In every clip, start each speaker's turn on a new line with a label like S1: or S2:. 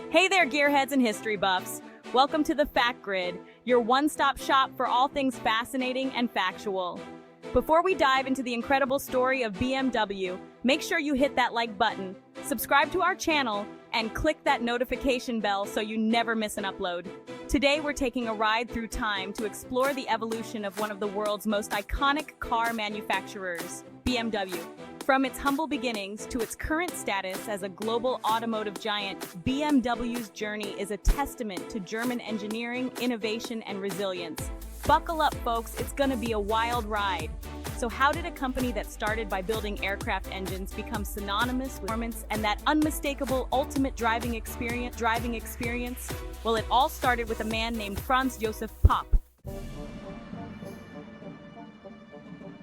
S1: Hey there, gearheads and history buffs. Welcome to the Fact Grid, your one-stop shop for all things fascinating and factual. Before we dive into the incredible story of BMW, make sure you hit that like button, subscribe to our channel, and click that notification bell so you never miss an upload. Today, we're taking a ride through time to explore the evolution of one of the world's most iconic car manufacturers, BMW. From its humble beginnings to its current status as a global automotive giant, BMW's journey is a testament to German engineering, innovation, and resilience. Buckle up, folks, it's gonna be a wild ride. So how did a company that started by building aircraft engines become synonymous with performance and that unmistakable ultimate driving experience? Well, it all started with a man named Franz Josef Popp.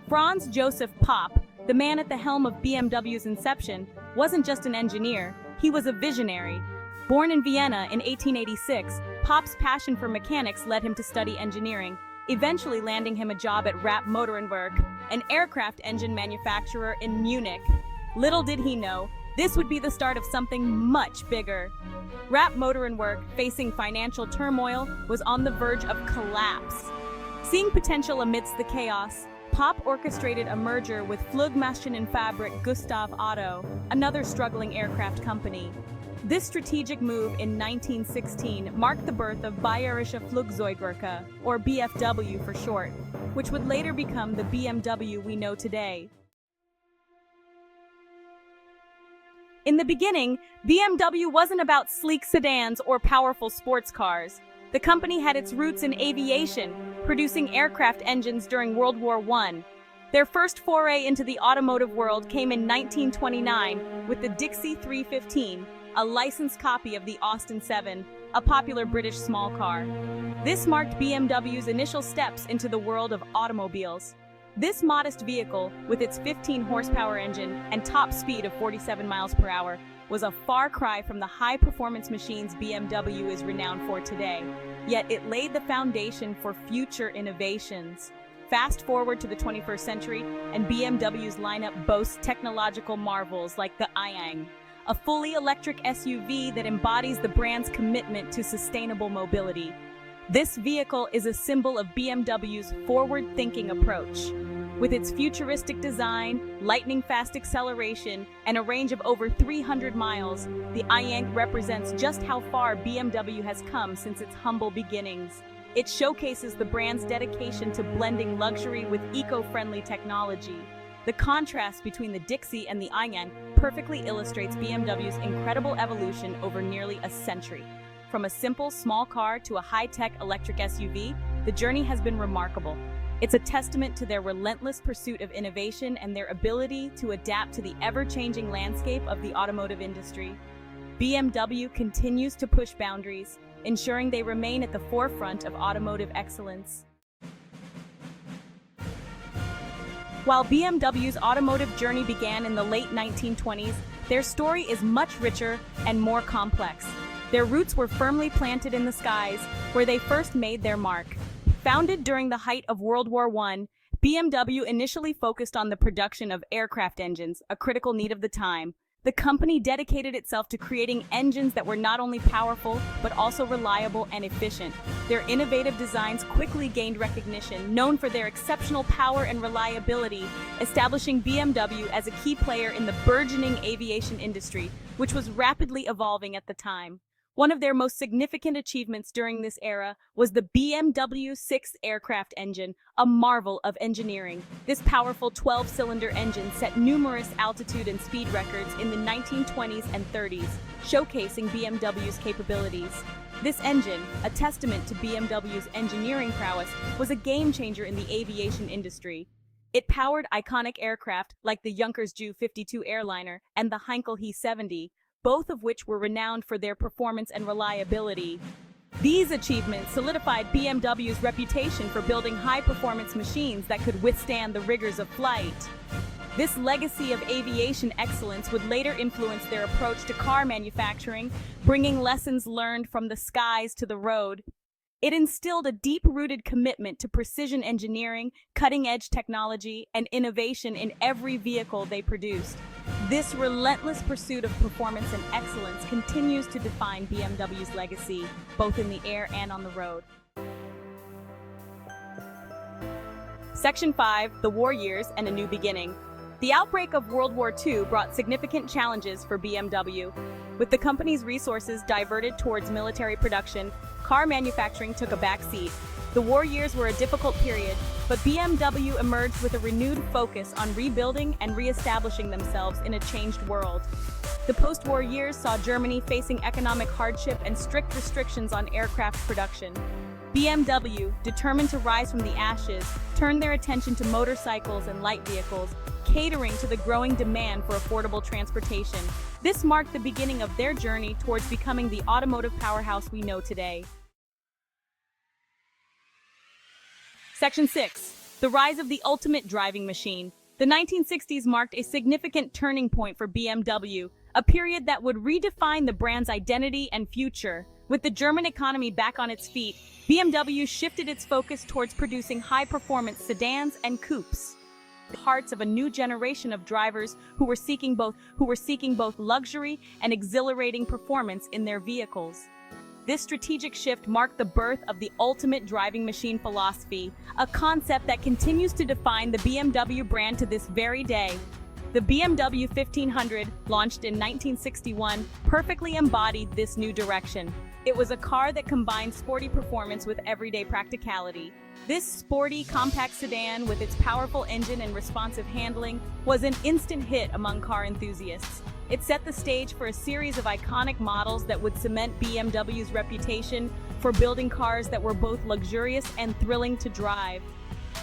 S1: Franz Josef Popp, the man at the helm of BMW's inception, wasn't just an engineer, he was a visionary. Born in Vienna in 1886, Popp's passion for mechanics led him to study engineering, eventually landing him a job at Rapp Motorenwerk, an aircraft engine manufacturer in Munich. Little did he know, this would be the start of something much bigger. Rapp Motorenwerk, facing financial turmoil, was on the verge of collapse. Seeing potential amidst the chaos, Popp orchestrated a merger with Flugmaschinenfabrik Gustav Otto, another struggling aircraft company. This strategic move in 1916 marked the birth of Bayerische Flugzeugwerke, or BFW for short, which would later become the BMW we know today. In the beginning, BMW wasn't about sleek sedans or powerful sports cars. The company had its roots in aviation, producing aircraft engines during World War I. Their first foray into the automotive world came in 1929 with the Dixie 315, a licensed copy of the Austin 7, a popular British small car. This marked BMW's initial steps into the world of automobiles. This modest vehicle, with its 15-horsepower engine and top speed of 47 miles per hour, was a far cry from the high-performance machines BMW is renowned for today. Yet it laid the foundation for future innovations. Fast forward to the 21st century, and BMW's lineup boasts technological marvels like the i-Eng, a fully electric SUV that embodies the brand's commitment to sustainable mobility. This vehicle is a symbol of BMW's forward-thinking approach. With its futuristic design, lightning-fast acceleration, and a range of over 300 miles, the i-Eng represents just how far BMW has come since its humble beginnings. It showcases the brand's dedication to blending luxury with eco-friendly technology. The contrast between the Dixie and the i-Eng perfectly illustrates BMW's incredible evolution over nearly a century. From a simple, small car to a high-tech electric SUV, the journey has been remarkable. It's a testament to their relentless pursuit of innovation and their ability to adapt to the ever-changing landscape of the automotive industry. BMW continues to push boundaries, ensuring they remain at the forefront of automotive excellence. While BMW's automotive journey began in the late 1920s, their story is much richer and more complex. Their roots were firmly planted in the skies, where they first made their mark. Founded during the height of World War I, BMW initially focused on the production of aircraft engines, a critical need of the time. The company dedicated itself to creating engines that were not only powerful, but also reliable and efficient. Their innovative designs quickly gained recognition, known for their exceptional power and reliability, establishing BMW as a key player in the burgeoning aviation industry, which was rapidly evolving at the time. One of their most significant achievements during this era was the BMW 6th aircraft engine, a marvel of engineering. This powerful 12-cylinder engine set numerous altitude and speed records in the 1920s and 30s, showcasing BMW's capabilities. This engine, a testament to BMW's engineering prowess, was a game-changer in the aviation industry. It powered iconic aircraft like the Junkers Ju-52 airliner and the Heinkel He-70, both of which were renowned for their performance and reliability. These achievements solidified BMW's reputation for building high-performance machines that could withstand the rigors of flight. This legacy of aviation excellence would later influence their approach to car manufacturing, bringing lessons learned from the skies to the road. It instilled a deep-rooted commitment to precision engineering, cutting-edge technology, and innovation in every vehicle they produced. This relentless pursuit of performance and excellence continues to define BMW's legacy, both in the air and on the road. Section 5, The War Years and a New Beginning. The outbreak of World War II brought significant challenges for BMW. With the company's resources diverted towards military production, car manufacturing took a backseat. The war years were a difficult period, but BMW emerged with a renewed focus on rebuilding and re-establishing themselves in a changed world. The post-war years saw Germany facing economic hardship and strict restrictions on aircraft production. BMW, determined to rise from the ashes, turned their attention to motorcycles and light vehicles, catering to the growing demand for affordable transportation. This marked the beginning of their journey towards becoming the automotive powerhouse we know today. Section 6. The Rise of the Ultimate Driving Machine. The 1960s marked a significant turning point for BMW, a period that would redefine the brand's identity and future. With the German economy back on its feet, BMW shifted its focus towards producing high-performance sedans and coupes. The hearts of a new generation of drivers who were seeking both luxury and exhilarating performance in their vehicles. This strategic shift marked the birth of the ultimate driving machine philosophy, a concept that continues to define the BMW brand to this very day. The BMW 1500, launched in 1961, perfectly embodied this new direction. It was a car that combined sporty performance with everyday practicality. This sporty, compact sedan, with its powerful engine and responsive handling, was an instant hit among car enthusiasts. It set the stage for a series of iconic models that would cement BMW's reputation for building cars that were both luxurious and thrilling to drive.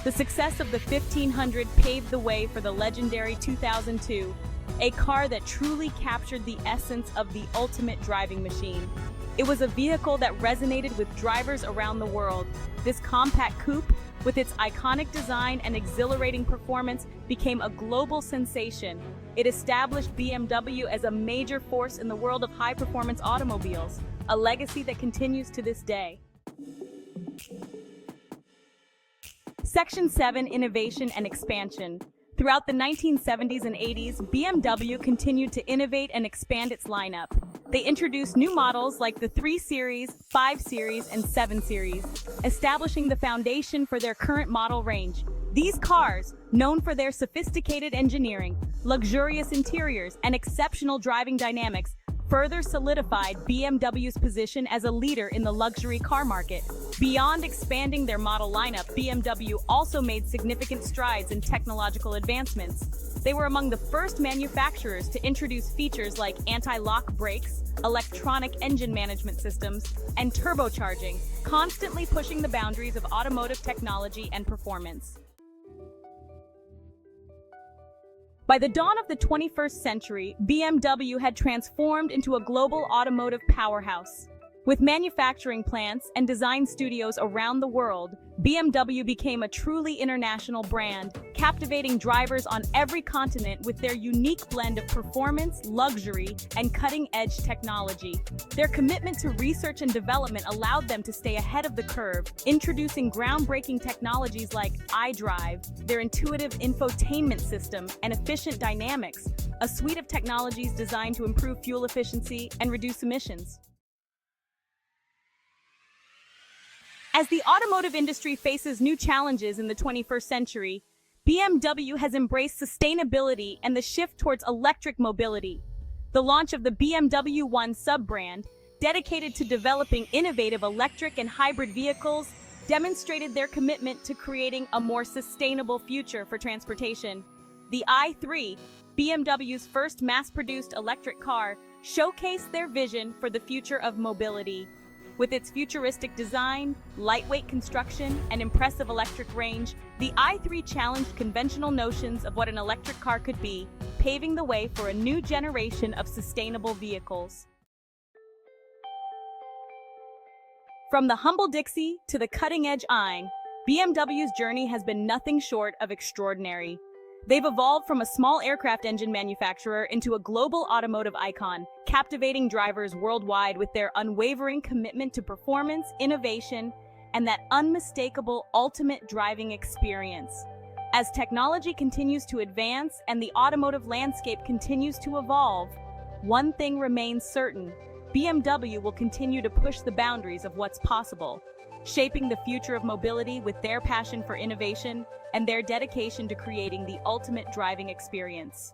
S1: The success of the 1500 paved the way for the legendary 2002, a car that truly captured the essence of the ultimate driving machine. It was a vehicle that resonated with drivers around the world. This compact coupe, with its iconic design and exhilarating performance, became a global sensation. It established BMW as a major force in the world of high-performance automobiles, a legacy that continues to this day. Section 7. Innovation and Expansion. Throughout the 1970s and 80s, BMW continued to innovate and expand its lineup. They introduced new models like the 3 Series, 5 Series, and 7 Series, establishing the foundation for their current model range. These cars, known for their sophisticated engineering, luxurious interiors, and exceptional driving dynamics, further solidified BMW's position as a leader in the luxury car market. Beyond expanding their model lineup, BMW also made significant strides in technological advancements. They were among the first manufacturers to introduce features like anti-lock brakes, electronic engine management systems, and turbocharging, constantly pushing the boundaries of automotive technology and performance. By the dawn of the 21st century, BMW had transformed into a global automotive powerhouse. With manufacturing plants and design studios around the world, BMW became a truly international brand, captivating drivers on every continent with their unique blend of performance, luxury, and cutting-edge technology. Their commitment to research and development allowed them to stay ahead of the curve, introducing groundbreaking technologies like iDrive, their intuitive infotainment system, and efficient dynamics, a suite of technologies designed to improve fuel efficiency and reduce emissions. As the automotive industry faces new challenges in the 21st century, BMW has embraced sustainability and the shift towards electric mobility. The launch of the BMW 1 sub-brand, dedicated to developing innovative electric and hybrid vehicles, demonstrated their commitment to creating a more sustainable future for transportation. The i3, BMW's first mass-produced electric car, showcased their vision for the future of mobility. With its futuristic design, lightweight construction, and impressive electric range, the i3 challenged conventional notions of what an electric car could be, paving the way for a new generation of sustainable vehicles. From the humble Dixie to the cutting-edge i, BMW's journey has been nothing short of extraordinary. They've evolved from a small aircraft engine manufacturer into a global automotive icon, captivating drivers worldwide with their unwavering commitment to performance, innovation, and that unmistakable ultimate driving experience. As technology continues to advance and the automotive landscape continues to evolve, one thing remains certain: BMW will continue to push the boundaries of what's possible, shaping the future of mobility with their passion for innovation and their dedication to creating the ultimate driving experience.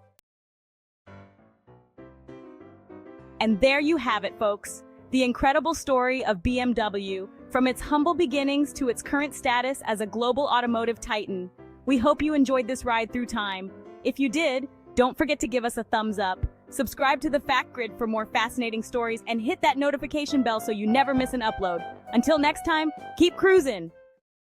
S1: And there you have it, folks. The incredible story of BMW, from its humble beginnings to its current status as a global automotive titan. We hope you enjoyed this ride through time. If you did, don't forget to give us a thumbs up. Subscribe to the Fact Grid for more fascinating stories and hit that notification bell so you never miss an upload. Until next time, keep cruising!